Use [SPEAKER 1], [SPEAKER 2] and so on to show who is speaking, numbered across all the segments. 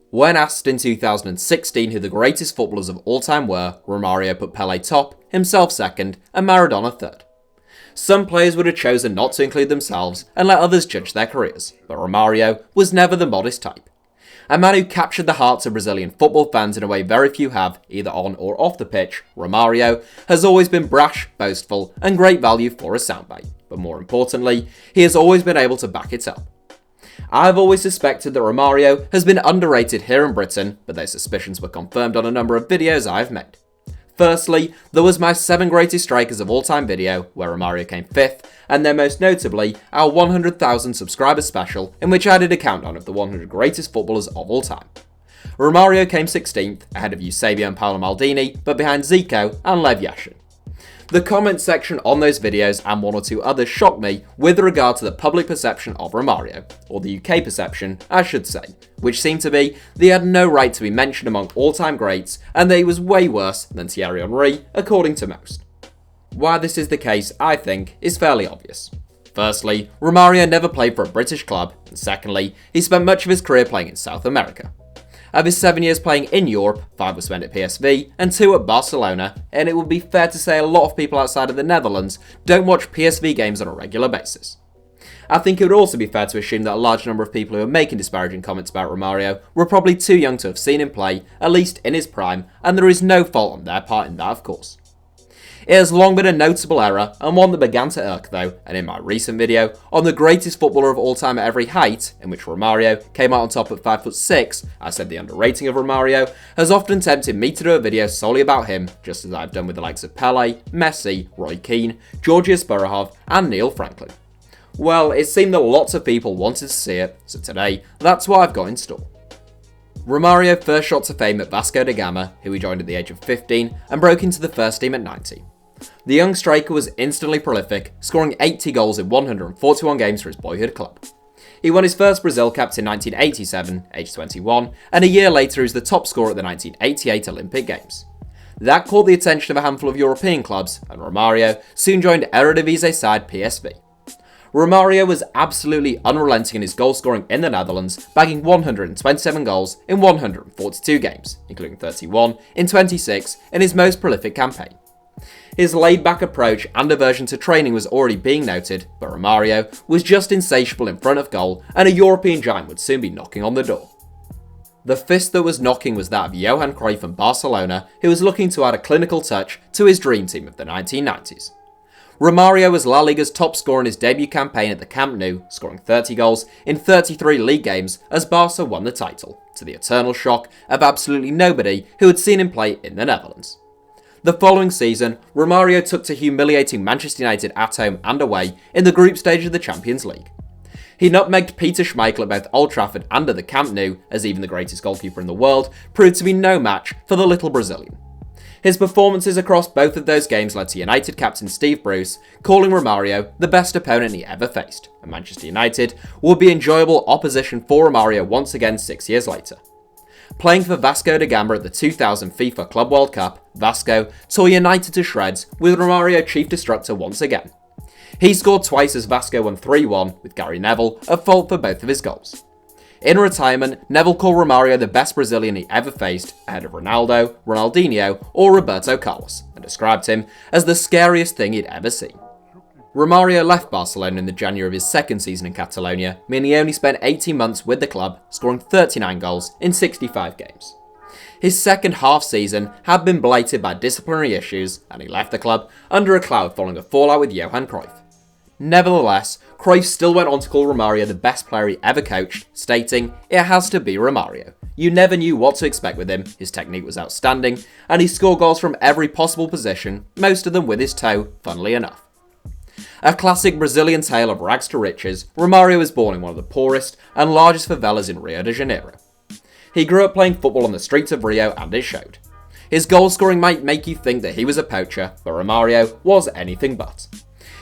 [SPEAKER 1] When asked in 2016 who the greatest footballers of all time were, Romario put Pelé top, himself second, and Maradona third. Some players would have chosen not to include themselves and let others judge their careers, but Romario was never the modest type. A man who captured the hearts of Brazilian football fans in a way very few have, either on or off the pitch, Romario has always been brash, boastful, and great value for a soundbite. But more importantly, he has always been able to back it up. I've always suspected that Romario has been underrated here in Britain, but those suspicions were confirmed on a number of videos I've made. Firstly, there was my 7 greatest strikers of all time video, where Romario came 5th, and then most notably, our 100,000 subscriber special, in which I did a countdown of the 100 greatest footballers of all time. Romario came 16th, ahead of Eusebio and Paolo Maldini, but behind Zico and Lev Yashin. The comment section on those videos and one or two others shocked me with regard to the public perception of Romario, or the UK perception, I should say, which seemed to be that he had no right to be mentioned among all-time greats and that he was way worse than Thierry Henry, according to most. Why this is the case, I think, is fairly obvious. Firstly, Romario never played for a British club, and secondly, he spent much of his career playing in South America. Of his 7 years playing in Europe, 5 were spent at PSV and 2 at Barcelona, and it would be fair to say a lot of people outside of the Netherlands don't watch PSV games on a regular basis. I think it would also be fair to assume that a large number of people who are making disparaging comments about Romario were probably too young to have seen him play, at least in his prime, and there is no fault on their part in that, of course. It has long been a notable error, and one that began to irk though, and in my recent video on the greatest footballer of all time at every height, in which Romario came out on top at 5'6", I said the underrating of Romario has often tempted me to do a video solely about him, just as I've done with the likes of Pelé, Messi, Roy Keane, Georgios Borahov, and Neil Franklin. Well, it seemed that lots of people wanted to see it, so today, that's what I've got in store. Romario first shot to fame at Vasco da Gama, who he joined at the age of 15, and broke into the first team at 19. The young striker was instantly prolific, scoring 80 goals in 141 games for his boyhood club. He won his first Brazil caps in 1987, aged 21, and a year later he was the top scorer at the 1988 Olympic Games. That caught the attention of a handful of European clubs, and Romario soon joined Eredivisie side PSV. Romario was absolutely unrelenting in his goal scoring in the Netherlands, bagging 127 goals in 142 games, including 31 in 26 in his most prolific campaign. His laid-back approach and aversion to training was already being noted, but Romario was just insatiable in front of goal, and a European giant would soon be knocking on the door. The fist that was knocking was that of Johan Cruyff and Barcelona, who was looking to add a clinical touch to his dream team of the 1990s. Romario was La Liga's top scorer in his debut campaign at the Camp Nou, scoring 30 goals in 33 league games as Barca won the title, to the eternal shock of absolutely nobody who had seen him play in the Netherlands. The following season, Romario took to humiliating Manchester United at home and away in the group stage of the Champions League. He nutmegged Peter Schmeichel at both Old Trafford and at the Camp Nou, as even the greatest goalkeeper in the world proved to be no match for the little Brazilian. His performances across both of those games led to United captain Steve Bruce calling Romario the best opponent he ever faced, and Manchester United would be enjoyable opposition for Romario once again 6 years later. Playing for Vasco da Gama at the 2000 FIFA Club World Cup, Vasco tore United to shreds with Romario chief destructor once again. He scored twice as Vasco won 3-1, with Gary Neville at fault for both of his goals. In retirement, Neville called Romario the best Brazilian he ever faced, ahead of Ronaldo, Ronaldinho, or Roberto Carlos, and described him as the scariest thing he'd ever seen. Romario left Barcelona in the January of his second season in Catalonia, meaning he only spent 18 months with the club, scoring 39 goals in 65 games. His second half season had been blighted by disciplinary issues, and he left the club under a cloud following a fallout with Johan Cruyff. Nevertheless, Cruyff still went on to call Romario the best player he ever coached, stating, "It has to be Romario. You never knew what to expect with him, his technique was outstanding, and he scored goals from every possible position, most of them with his toe, funnily enough." A classic Brazilian tale of rags to riches, Romario was born in one of the poorest and largest favelas in Rio de Janeiro. He grew up playing football on the streets of Rio, and it showed. His goal scoring might make you think that he was a poacher, but Romario was anything but.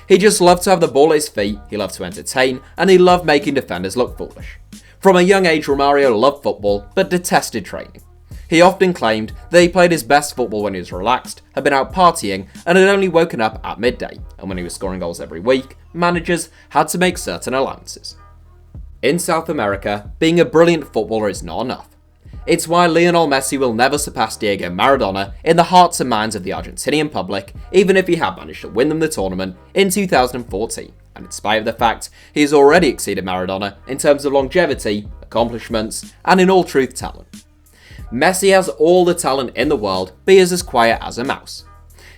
[SPEAKER 1] He just loved to have the ball at his feet, he loved to entertain, and he loved making defenders look foolish. From a young age, Romario loved football, but detested training. He often claimed that he played his best football when he was relaxed, had been out partying, and had only woken up at midday, and when he was scoring goals every week, managers had to make certain allowances. In South America, being a brilliant footballer is not enough. It's why Lionel Messi will never surpass Diego Maradona in the hearts and minds of the Argentinian public, even if he had managed to win them the tournament in 2014, and in spite of the fact he has already exceeded Maradona in terms of longevity, accomplishments, and in all truth talent. Messi has all the talent in the world, but he is as quiet as a mouse.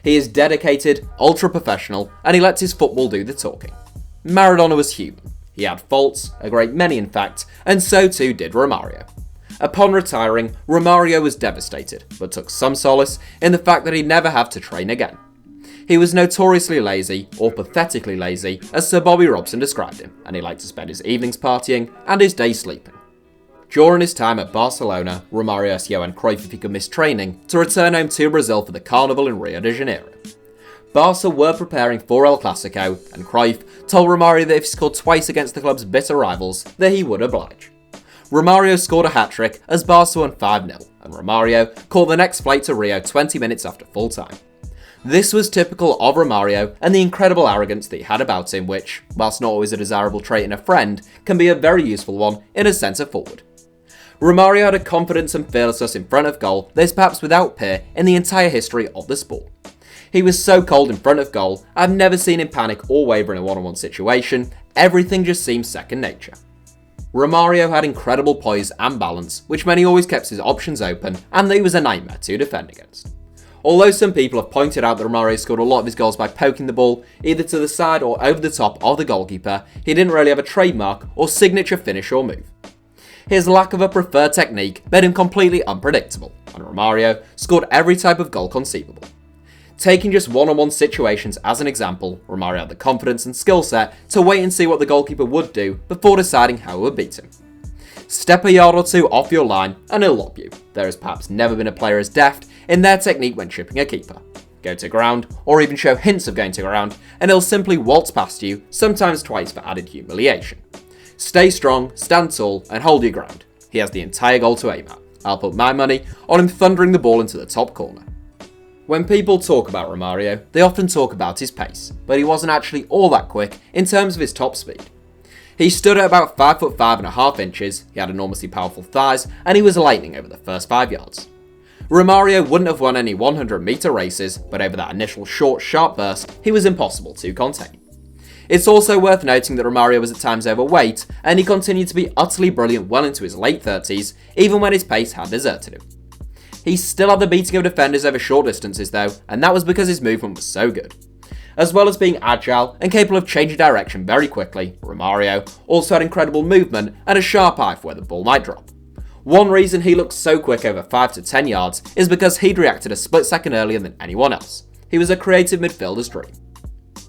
[SPEAKER 1] He is dedicated, ultra-professional, and he lets his football do the talking. Maradona was human. He had faults, a great many in fact, and so too did Romario. Upon retiring, Romario was devastated, but took some solace in the fact that he'd never have to train again. He was notoriously lazy, or pathetically lazy, as Sir Bobby Robson described him, and he liked to spend his evenings partying and his days sleeping. During his time at Barcelona, Romario asked Johan Cruyff if he could miss training to return home to Brazil for the Carnival in Rio de Janeiro. Barca were preparing for El Clasico, and Cruyff told Romario that if he scored twice against the club's bitter rivals, that he would oblige. Romario scored a hat-trick as Barca won 5-0, and Romario caught the next flight to Rio 20 minutes after full time. This was typical of Romario and the incredible arrogance that he had about him, which, whilst not always a desirable trait in a friend, can be a very useful one in a centre forward. Romario had a confidence and fearlessness in front of goal that is perhaps without peer in the entire history of the sport. He was so cold in front of goal, I've never seen him panic or waver in a one-on-one situation. Everything just seemed second nature. Romario had incredible poise and balance, which meant he always kept his options open, and that he was a nightmare to defend against. Although some people have pointed out that Romario scored a lot of his goals by poking the ball either to the side or over the top of the goalkeeper, he didn't really have a trademark or signature finish or move. His lack of a preferred technique made him completely unpredictable, and Romario scored every type of goal conceivable. Taking just one-on-one situations as an example, Romario had the confidence and skill set to wait and see what the goalkeeper would do before deciding how he would beat him. Step a yard or two off your line and he'll lob you. There has perhaps never been a player as deft in their technique when chipping a keeper. Go to ground, or even show hints of going to ground, and he'll simply waltz past you, sometimes twice for added humiliation. Stay strong, stand tall, and hold your ground. He has the entire goal to aim at. I'll put my money on him thundering the ball into the top corner. When people talk about Romario, they often talk about his pace, but he wasn't actually all that quick in terms of his top speed. He stood at about 5'5.5 inches, he had enormously powerful thighs, and he was lightning over the first 5 yards. Romario wouldn't have won any 100-metre races, but over that initial short, sharp burst, he was impossible to contain. It's also worth noting that Romario was at times overweight, and he continued to be utterly brilliant well into his late 30s, even when his pace had deserted him. He still had the beating of defenders over short distances though, and that was because his movement was so good. As well as being agile and capable of changing direction very quickly, Romario also had incredible movement and a sharp eye for where the ball might drop. One reason he looked so quick over 5 to 10 yards is because he'd reacted a split second earlier than anyone else. He was a creative midfielder's dream.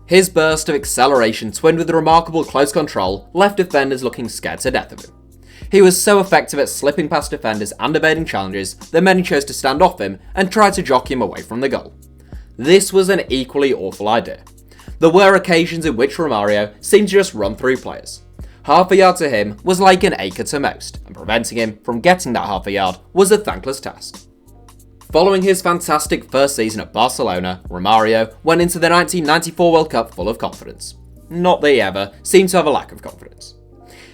[SPEAKER 1] His burst of acceleration twinned with remarkable close control left defenders looking scared to death of him. He was so effective at slipping past defenders and evading challenges that many chose to stand off him and try to jockey him away from the goal. This was an equally awful idea. There were occasions in which Romario seemed to just run through players. Half a yard to him was like an acre to most, and preventing him from getting that half a yard was a thankless task. Following his fantastic first season at Barcelona, Romario went into the 1994 World Cup full of confidence. Not that he ever seemed to have a lack of confidence.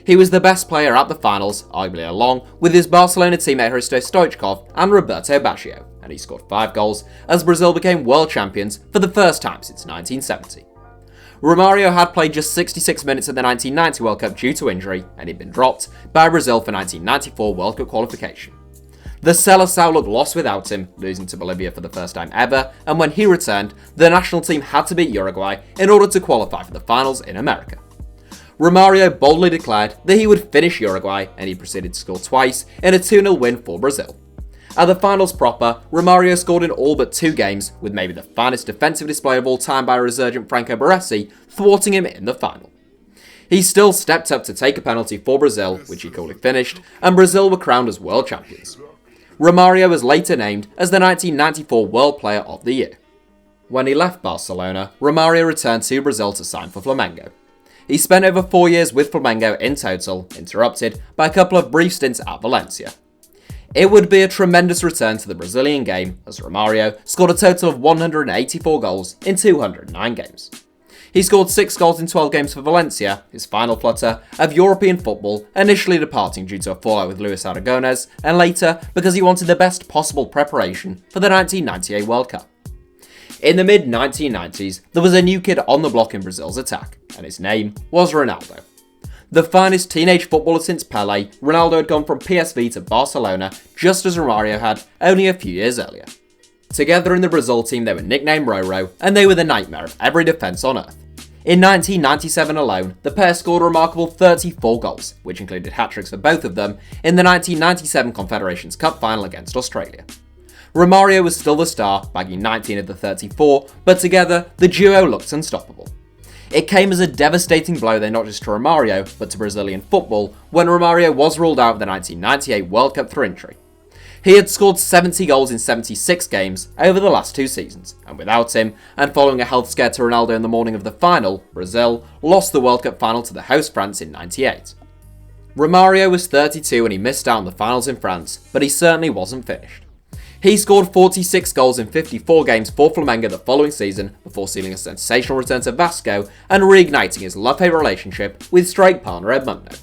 [SPEAKER 1] He was the best player at the finals, arguably along with his Barcelona teammate Hristo Stoichkov and Roberto Baggio, and he scored 5 goals as Brazil became world champions for the first time since 1970. Romario had played just 66 minutes at the 1990 World Cup due to injury, and he'd been dropped by Brazil for 1994 World Cup qualification. The Seleção looked lost without him, losing to Bolivia for the first time ever, and when he returned, the national team had to beat Uruguay in order to qualify for the finals in America. Romario boldly declared that he would finish Uruguay, and he proceeded to score twice in a 2-0 win for Brazil. At the finals proper, Romario scored in all but 2 games, with maybe the finest defensive display of all time by a resurgent Franco Baresi thwarting him in the final. He still stepped up to take a penalty for Brazil, which he coolly finished, and Brazil were crowned as world champions. Romario was later named as the 1994 World Player of the Year. When he left Barcelona, Romario returned to Brazil to sign for Flamengo. He spent over 4 years with Flamengo in total, interrupted by a couple of brief stints at Valencia. It would be a tremendous return to the Brazilian game, as Romario scored a total of 184 goals in 209 games. He scored 6 goals in 12 games for Valencia, his final flutter of European football, initially departing due to a fallout with Luis Aragonés, and later because he wanted the best possible preparation for the 1998 World Cup. In the mid-1990s, there was a new kid on the block in Brazil's attack, and his name was Ronaldo. The finest teenage footballer since Pelé, Ronaldo had gone from PSV to Barcelona just as Romario had only a few years earlier. Together in the Brazil team they were nicknamed Roro, and they were the nightmare of every defence on earth. In 1997 alone, the pair scored a remarkable 34 goals, which included hat-tricks for both of them in the 1997 Confederations Cup final against Australia. Romario was still the star, bagging 19 of the 34, but together, the duo looked unstoppable. It came as a devastating blow though not just to Romario, but to Brazilian football, when Romario was ruled out of the 1998 World Cup through injury. He had scored 70 goals in 76 games over the last 2 seasons, and without him, and following a health scare to Ronaldo in the morning of the final, Brazil lost the World Cup final to the host France in 98. Romario was 32 when he missed out on the finals in France, but he certainly wasn't finished. He scored 46 goals in 54 games for Flamengo the following season before sealing a sensational return to Vasco and reigniting his love-hate relationship with strike partner Edmundo.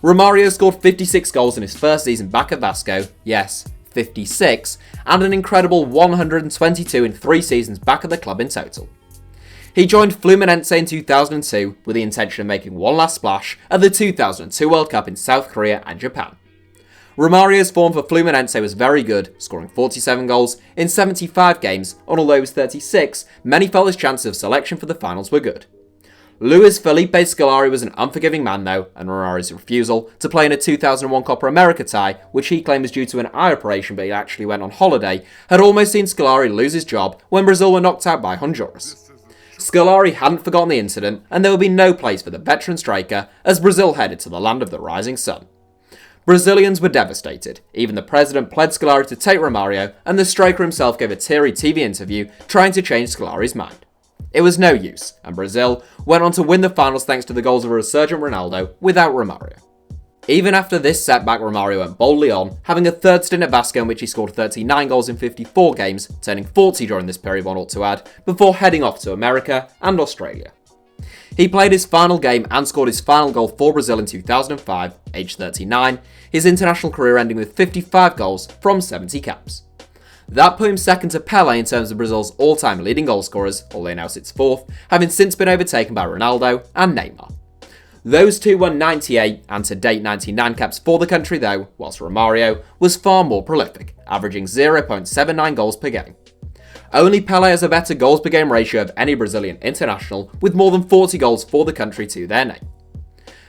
[SPEAKER 1] Romario scored 56 goals in his first season back at Vasco, yes, 56, and an incredible 122 in 3 seasons back at the club in total. He joined Fluminense in 2002 with the intention of making one last splash at the 2002 World Cup in South Korea and Japan. Romario's form for Fluminense was very good, scoring 47 goals in 75 games, and although he was 36, many felt his chances of selection for the finals were good. Luis Felipe Scolari was an unforgiving man though, and Romario's refusal to play in a 2001 Copa America tie, which he claimed was due to an eye operation but he actually went on holiday, had almost seen Scolari lose his job when Brazil were knocked out by Honduras. Scolari hadn't forgotten the incident, and there would be no place for the veteran striker as Brazil headed to the land of the rising sun. Brazilians were devastated. Even the president pled Scolari to take Romario, and the striker himself gave a teary TV interview trying to change Scolari's mind. It was no use, and Brazil went on to win the finals thanks to the goals of a resurgent Ronaldo without Romario. Even after this setback, Romario went boldly on, having a third stint at Vasco in which he scored 39 goals in 54 games, turning 40 during this period one ought to add, before heading off to America and Australia. He played his final game and scored his final goal for Brazil in 2005, aged 39, his international career ending with 55 goals from 70 caps. That put him second to Pelé in terms of Brazil's all-time leading goal scorers, although now sits fourth, having since been overtaken by Ronaldo and Neymar. Those two won 98 and to date 99 caps for the country though, whilst Romario was far more prolific, averaging 0.79 goals per game. Only Pelé has a better goals per game ratio of any Brazilian international, with more than 40 goals for the country to their name.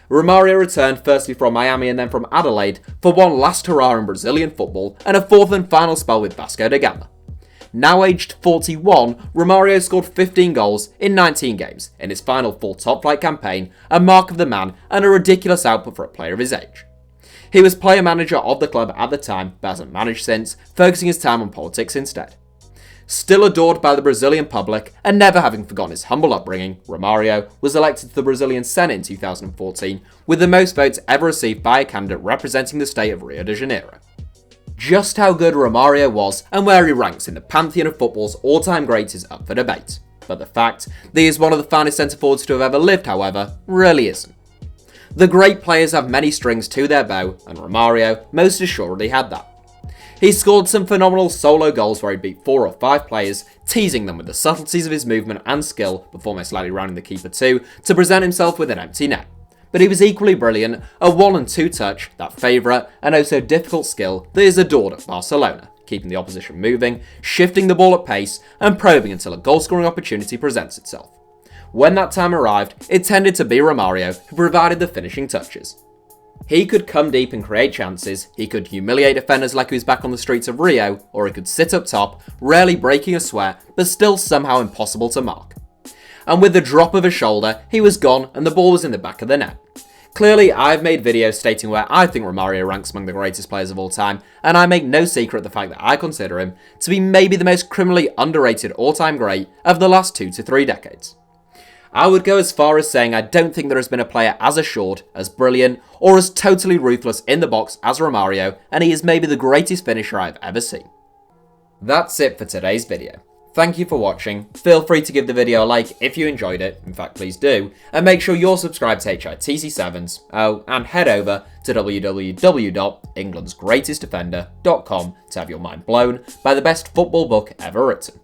[SPEAKER 1] Romario returned firstly from Miami and then from Adelaide for one last hurrah in Brazilian football and a fourth and final spell with Vasco da Gama. Now aged 41, Romario scored 15 goals in 19 games in his final full top-flight campaign, a mark of the man and a ridiculous output for a player of his age. He was player-manager of the club at the time, but hasn't managed since, focusing his time on politics instead. Still adored by the Brazilian public and never having forgotten his humble upbringing, Romario was elected to the Brazilian Senate in 2014 with the most votes ever received by a candidate representing the state of Rio de Janeiro. Just how good Romario was and where he ranks in the pantheon of football's all-time greats is up for debate, but the fact that he is one of the finest centre-forwards to have ever lived, however, really isn't. The great players have many strings to their bow, and Romario most assuredly had that. He scored some phenomenal solo goals where he beat 4 or 5 players, teasing them with the subtleties of his movement and skill before most likely rounding the keeper too, to present himself with an empty net. But he was equally brilliant at 1 and 2 touch, that favourite and oh so difficult skill that is adored at Barcelona, keeping the opposition moving, shifting the ball at pace and probing until a goal-scoring opportunity presents itself. When that time arrived, it tended to be Romario who provided the finishing touches. He could come deep and create chances, he could humiliate defenders like he was back on the streets of Rio, or he could sit up top, rarely breaking a sweat, but still somehow impossible to mark. And with the drop of a shoulder, he was gone and the ball was in the back of the net. Clearly, I've made videos stating where I think Romario ranks among the greatest players of all time, and I make no secret of the fact that I consider him to be maybe the most criminally underrated all-time great of the last 2 to 3 decades. I would go as far as saying I don't think there has been a player as assured, as brilliant, or as totally ruthless in the box as Romario, and he is maybe the greatest finisher I've ever seen. That's it for today's video. Thank you for watching, feel free to give the video a like if you enjoyed it, in fact please do, and make sure you're subscribed to HITC Sevens, and head over to www.englandsgreatestdefender.com to have your mind blown by the best football book ever written.